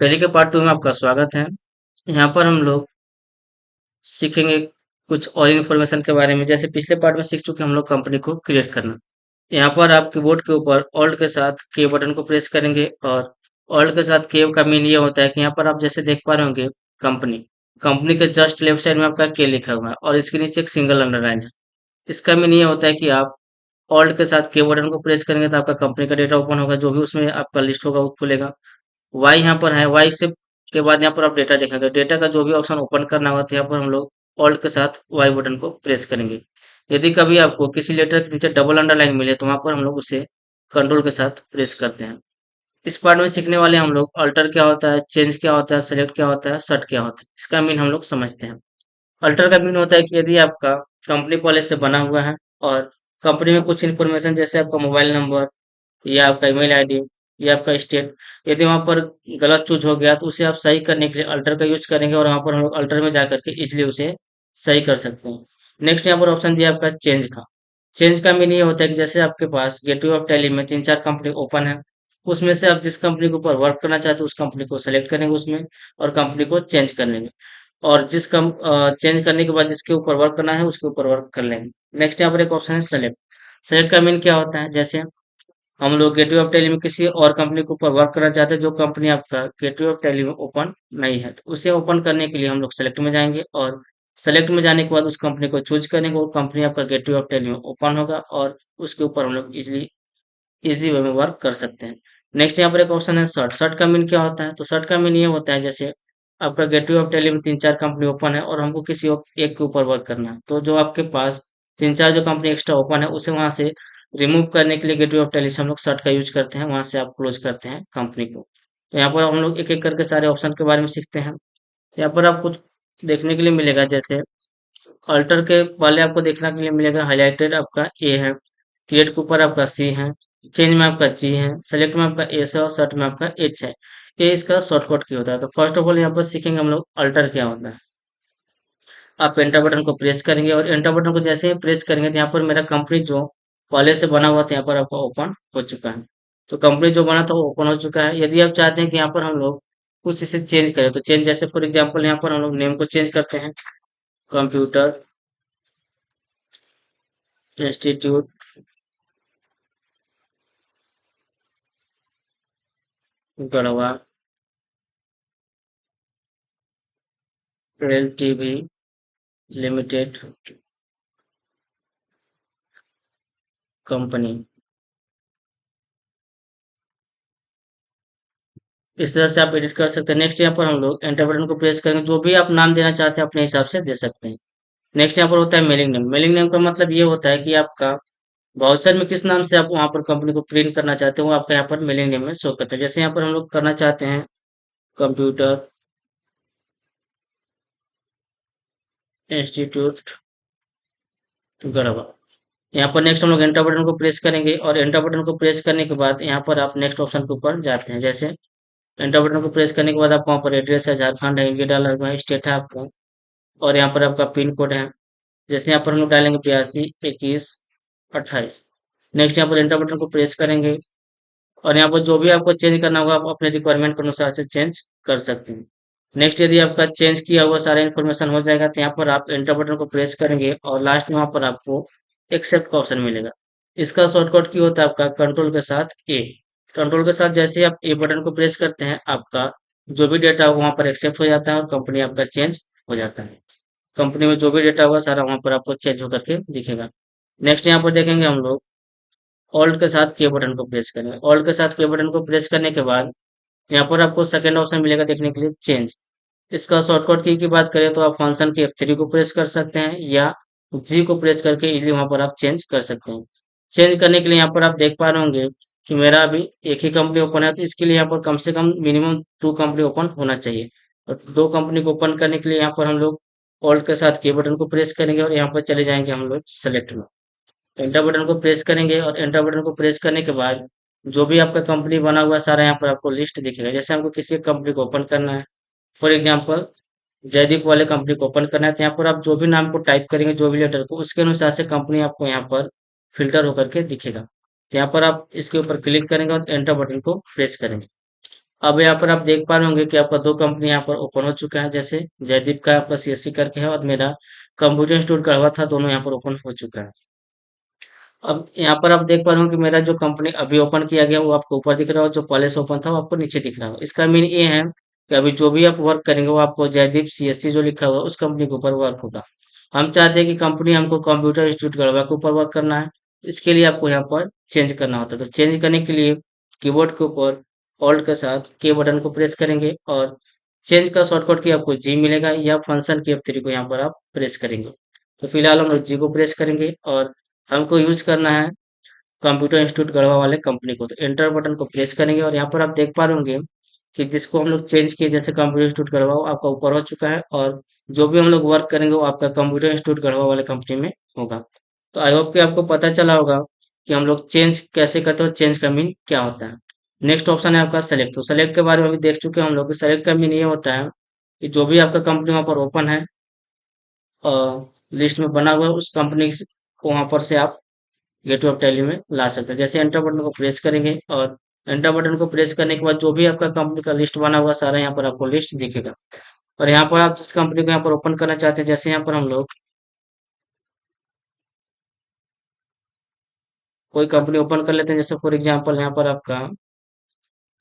Tally के part 2 में आपका स्वागत है। यहाँ पर हम लोग सीखेंगे कुछ और इन्फॉर्मेशन के बारे में। जैसे पिछले पार्ट में सीख चुके हैं हम लोग कंपनी को क्रिएट करना। यहाँ पर आप कीबोर्ड के ऊपर ऑल्ट के साथ के बटन को प्रेस करेंगे और ऑल्ट के साथ के का मीन ये होता है कि यहाँ पर आप जैसे देख पा रहे होंगे कंपनी कंपनी के जस्ट लेफ्ट साइड में आपका के लिखा हुआ है और इसके नीचे एक सिंगल अंडरलाइन है। इसका मीन ये होता है कि आप ऑल्ट के साथ के बटन को प्रेस करेंगे तो आपका कंपनी का डेटा ओपन होगा, जो भी उसमें आपका लिस्ट होगा वो खुलेगा। वाई यहाँ पर है, वाई से के बाद यहाँ पर आप डेटा देखेंगे, डेटा का जो भी ऑप्शन ओपन करना होगा तो यहाँ पर हम लोग ऑल्ट के साथ वाई बटन को प्रेस करेंगे। यदि कभी आपको किसी लेटर के नीचे डबल अंडरलाइन मिले तो वहां पर हम लोग उसे कंट्रोल के साथ प्रेस करते हैं। इस पार्ट में सीखने वाले हम लोग अल्टर क्या होता है, चेंज क्या होता है, सेलेक्ट क्या होता है, सर्ट क्या होता है, इसका मीन हम लोग समझते हैं। अल्टर का मीन होता है कि यदि आपका कंपनी पहले से बना हुआ है और कंपनी में कुछ इन्फॉर्मेशन जैसे आपका मोबाइल नंबर या आपका ईमेल आईडी या आपका स्टेट, यदि वहाँ पर गलत चूज हो गया तो उसे आप सही करने के लिए अल्टर का यूज करेंगे और वहाँ पर हम लोग अल्टर में जा करके इजिली उसे सही कर सकते हैं। नेक्स्ट यहाँ पर ऑप्शन दिया आपका चेंज का। चेंज का मीन ये होता है कि जैसे आपके पास गेटवे ऑफ टैली में 3-4 कंपनी ओपन है, उसमें से आप जिस कंपनी के ऊपर वर्क करना चाहते हो उस कंपनी को सेलेक्ट करेंगे उसमें और कंपनी को चेंज कर लेंगे और चेंज करने के बाद जिसके ऊपर वर्क करना है उसके ऊपर वर्क कर लेंगे। नेक्स्ट यहाँ पर एक ऑप्शन है सेलेक्ट। सेलेक्ट का मीन क्या होता है, जैसे हम लोग गेटवे ऑफ टेली में किसी और कंपनी के ऊपर वर्क करना चाहते हैं जो कंपनी आपका गेटवे ऑफ टेली में ओपन नहीं है, तो उसे ओपन करने के लिए हम लोग सेलेक्ट में जाएंगे और सेलेक्ट में जाने के बाद उस कंपनी को चूज करेंगे। वो कंपनी आपका गेटवे ऑफ टेली में ओपन होगा और उसके ऊपर हम लोग इजी वे में वर्क कर सकते हैं। नेक्स्ट यहाँ पर एक ऑप्शन है सर्ट। सर्ट का मीन क्या होता है, तो सर्ट का मीन ये होता है जैसे आपका गेटवे ऑफ टेली में 3-4 कंपनी ओपन है और हमको किसी एक के ऊपर वर्क करना है, तो जो आपके पास 3-4 जो कंपनी एक्स्ट्रा ओपन है उसे वहां से रिमूव करने के लिए गेटवे ऑफ टेली से हम लोग सर्ट का यूज करते हैं, वहां से आप क्लोज करते हैं कंपनी को। तो यहाँ पर हम लोग एक एक करके सारे ऑप्शन के बारे में सीखते हैं। तो यहाँ पर आप कुछ देखने के लिए मिलेगा, जैसे अल्टर के पहले आपको देखने के लिए मिलेगा हाईलाइटेड आपका ए है, क्रिएट के ऊपर आपका सी है, चेंज में आपका जी है, सेलेक्ट में आपका एस है और सर्ट में आपका एच है। ये इसका शॉर्टकट की होता है। तो फर्स्ट ऑफ ऑल यहाँ पर सीखेंगे हम लोग अल्टर क्या होता है। आप एंटर बटन को प्रेस करेंगे और एंटर बटन को जैसे ही प्रेस करेंगे तो यहाँ पर मेरा कंपनी जो पहले से बना हुआ था यहाँ पर आपका ओपन हो चुका है। तो कंपनी जो बना था वो ओपन हो चुका है। यदि आप चाहते हैं कि यहाँ पर हम लोग कुछ इसे चेंज करें तो चेंज, जैसे फॉर एग्जांपल यहाँ पर हम लोग नेम को चेंज करते हैं, computer institute Garhwa LTD limited company. इस तरह से आप एडिट कर सकते हैं। नेक्स्ट यहाँ पर हम लोग एंटर बटन को प्रेस करेंगे, जो भी आप नाम देना चाहते हैं अपने हिसाब से दे सकते हैं। नेक्स्ट यहाँ पर होता है मेलिंग नेम। मेलिंग नेम का मतलब ये होता है कि आपका वाउचर में किस नाम से आप वहां पर कंपनी को प्रिंट करना चाहते हो वो आपका यहाँ पर मेलिंग नेम में शो करता है। जैसे यहाँ पर हम लोग करना चाहते हैं कंप्यूटर इंस्टीट्यूट गढ़वा। यहाँ पर नेक्स्ट हम लोग एंटर बटन को प्रेस करेंगे और एंटर बटन को प्रेस करने के बाद यहाँ पर आप नेक्स्ट ऑप्शन के ऊपर जाते हैं। जैसे एंटर बटन को प्रेस करने के बाद आपको वहाँ पर एड्रेस है, झारखंड है, इंडिया डाला हुआ है, स्टेट है आपका और यहाँ पर आपका पिन कोड है। जैसे यहाँ पर हम लोग डालेंगे 82 21 28। नेक्स्ट यहाँ पर एंटर बटन को प्रेस करेंगे और यहाँ पर जो भी आपको चेंज करना होगा आप अपने रिक्वायरमेंट के अनुसार से चेंज कर सकते हैं। नेक्स्ट यदि आपका चेंज किया हुआ सारा इन्फॉर्मेशन हो जाएगा तो यहाँ पर आप एंटर बटन को प्रेस करेंगे और लास्ट में वहाँ पर आपको एक्सेप्ट का ऑप्शन मिलेगा। इसका शॉर्टकट की होता है आपका कंट्रोल के साथ ए। कंट्रोल के साथ जैसे ही आप ए बटन को प्रेस करते हैं आपका जो भी डेटा होगा वहाँ पर एक्सेप्ट हो जाता है और कंपनी आपका चेंज हो जाता है। कंपनी में जो भी डेटा होगा सारा वहाँ पर आपको चेंज होकर के दिखेगा। नेक्स्ट यहाँ पर देखेंगे हम लोग ऑल्ट के साथ के बटन को प्रेस करेंगे। ऑल्ट के साथ के बटन को प्रेस करने के बाद यहाँ पर आपको सेकंड ऑप्शन मिलेगा देखने के लिए चेंज। इसका शॉर्टकट की बात करें तो आप फंक्शन के F3 को प्रेस कर सकते हैं या जी को प्रेस करके इजीली वहां पर आप चेंज कर सकते हैं। चेंज करने के लिए यहाँ पर आप देख पा रहे होंगे कि मेरा अभी एक ही कंपनी ओपन है, तो इसके लिए यहाँ पर कम से कम मिनिमम 2 कंपनी ओपन होना चाहिए। और 2 कंपनी को ओपन करने के लिए यहाँ पर हम लोग ऑल्ट के साथ के बटन को प्रेस करेंगे और यहाँ पर चले जाएंगे हम लोग सेलेक्ट में। एंटर बटन को प्रेस करेंगे और एंटर बटन को प्रेस करने के बाद जो भी आपका कंपनी बना हुआ है सारा यहाँ पर आपको लिस्ट दिखेगा। जैसे हमको किसी कंपनी को ओपन करना है, फॉर एग्जांपल जयदीप वाले कंपनी को ओपन करना है, तो यहाँ पर आप जो भी नाम को टाइप करेंगे जो भी लेटर को उसके अनुसार से कंपनी आपको यहाँ पर फिल्टर होकर के दिखेगा। तो यहाँ पर आप इसके ऊपर क्लिक करेंगे और एंटर बटन को प्रेस करेंगे। अब यहाँ पर आप देख पा रहे होंगे कि आपका 2 कंपनी यहाँ पर ओपन हो चुका है। जैसे जयदीप का आपका सीएससी करके है और मेरा कंप्यूटर इंस्टीट्यूट गढ़वा था, दोनों यहाँ पर ओपन हो चुका है। अब यहाँ पर आप देख पा रहे हो कि मेरा जो कंपनी अभी ओपन किया गया वो आपको ऊपर दिख रहा हो, जो पहले से ओपन था वो आपको नीचे दिख रहा हो। इसका मीन ये है कि अभी जो भी आप वर्क करेंगे वो आपको जयदीप सीएससी जो लिखा हुआ है उस कंपनी के ऊपर वर्क होगा। हम चाहते हैं कि कंपनी हमको कंप्यूटर इंस्टीट्यूट गढ़वा के ऊपर वर्क करना है। इसके लिए आपको यहाँ पर चेंज करना होता है। तो चेंज करने के लिए कीबोर्ड के ऊपर ऑल्ट के साथ के बटन को प्रेस करेंगे और चेंज का शॉर्टकट की आपको जी मिलेगा या फंक्शन की F3 को यहाँ पर आप प्रेस करेंगे। तो फिलहाल हम लोग जी को प्रेस करेंगे और हमको यूज करना है कंप्यूटर इंस्टीट्यूट गढ़वा वाले कंपनी को। तो एंटर बटन को प्रेस करेंगे और यहाँ पर आप देख पा रहे होंगे कि जिसको हम लोग चेंज किए, जैसे कंप्यूटर इंस्टीट्यूट गढ़वा वो आपका ऊपर हो चुका है और जो भी हम लोग वर्क करेंगे वो आपका कंप्यूटर इंस्टीट्यूट गढ़वा वाले कंपनी में होगा। तो आई होप कि आपको पता चला होगा कि हम लोग चेंज कैसे करते हैं और चेंज का मीन क्या होता है। नेक्स्ट ऑप्शन है आपका सेलेक्ट। तो सेलेक्ट के बारे में अभी देख चुके हैं हम लोग। सेलेक्ट का मीन ये होता है कि जो भी आपका कंपनी वहाँ पर ओपन है, लिस्ट में बना हुआ है, उस कंपनी को वहाँ पर से आप गेटवे ऑफ टैली में ला सकते हैं। जैसे एंटर बटन को प्रेस करेंगे और एंटर बटन को प्रेस करने के बाद जो भी आपका कंपनी का लिस्ट बना हुआ सारा यहाँ पर आपको लिस्ट दिखेगा। और यहाँ पर आप जिस कंपनी को यहाँ पर ओपन करना चाहते हैं, जैसे यहाँ पर हम लोग कोई कंपनी ओपन कर लेते हैं, जैसे फॉर एग्जांपल यहाँ पर आपका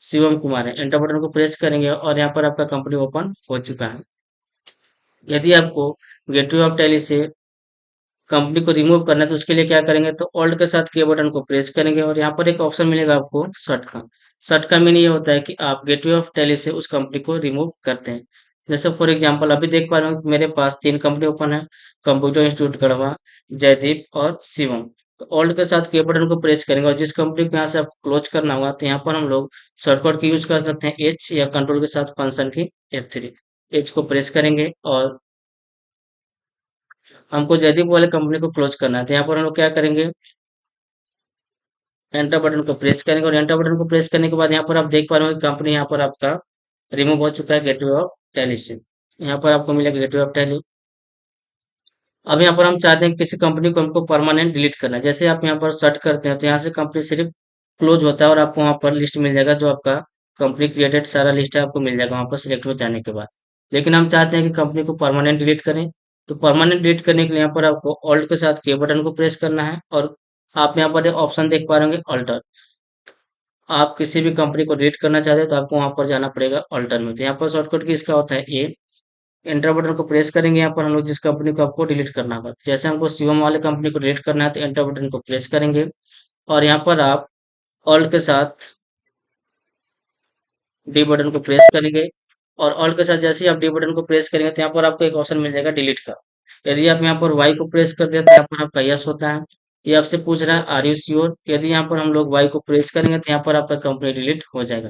शिवम कुमार है। एंटर बटन को प्रेस करेंगे और यहाँ पर आपका कंपनी ओपन हो चुका है। यदि आपको गेटवे ऑफ टैली से कंपनी को रिमूव करना है तो उसके लिए क्या करेंगे, तो ऑल्ट के साथ के बटन को प्रेस करेंगे और यहाँ पर एक ऑप्शन मिलेगा आपको शट का। शट का मीन ये होता है कि आप गेटवे ऑफ टैली से उस कंपनी को रिमूव करते हैं। जैसे फॉर एग्जांपल अभी देख पा रहे हो कि मेरे पास 3 कंपनी ओपन है, कंप्यूटर इंस्टीट्यूट गढ़वा, जयदीप और शिवम। तो ऑल्ट के साथ के बटन को प्रेस करेंगे और जिस कंपनी को यहाँ से आपको क्लोज करना होगा तो यहाँ पर हम लोग शॉर्टकट की यूज कर सकते हैं एच या कंट्रोल के साथ फंक्शन की F3। एच को प्रेस करेंगे और हमको जयदीप वाले कंपनी को क्लोज करना है। तो यहाँ पर हम लोग क्या करेंगे, एंटर बटन को प्रेस करेंगे और एंटर बटन को प्रेस करने के बाद यहाँ पर आप देख पा रहे हो कि कंपनी यहाँ पर आपका रिमूव हो चुका है गेटवे ऑफ टैली से। यहाँ पर आपको मिलेगा गेटवे ऑफ टैली। अब यहाँ पर हम चाहते हैं कि किसी कंपनी को हमको परमानेंट डिलीट करना है। जैसे आप यहाँ पर सर्च करते हैं तो यहाँ से कंपनी सिर्फ क्लोज होता है और आपको वहाँ पर लिस्ट मिल जाएगा, जो आपका कंपनी क्रिएटेड सारा लिस्ट है आपको मिल जाएगा वहाँ पर सिलेक्ट हो जाने के बाद। लेकिन हम चाहते हैं कि कंपनी को परमानेंट डिलीट करें। तो परमानेंट डिलीट करने के लिए यहाँ पर आपको ऑल्ट के साथ के बटन को प्रेस करना है और आप यहाँ पर एक ऑप्शन देख पा रहे होंगे अल्टर। आप किसी भी कंपनी को डिलीट करना चाहते हैं तो आपको वहां पर जाना पड़ेगा अल्टर में। तो यहाँ पर शॉर्टकट की इसका होता है ए। एंटर बटन को प्रेस करेंगे, यहाँ पर हम लोग जिस कंपनी को आपको डिलीट करना होगा, जैसे हमको शिवम वाले कंपनी को डिलीट करना है तो एंटर बटन को प्रेस करेंगे और यहाँ पर आप ऑल्ट के साथ डी बटन को प्रेस करेंगे और ऑल्ट के साथ जैसे ही आप डी बटन को प्रेस करेंगे तो यहाँ पर आपको एक ऑप्शन मिल जाएगा डिलीट का। यदि आप यहाँ पर वाई को प्रेस कर दें तो यहाँ पर आपका यस होता है। ये आपसे पूछ रहा है आर यू श्योर। यदि यहाँ पर हम लोग वाई को प्रेस करेंगे तो यहाँ पर आपका कंपनी डिलीट हो जाएगा।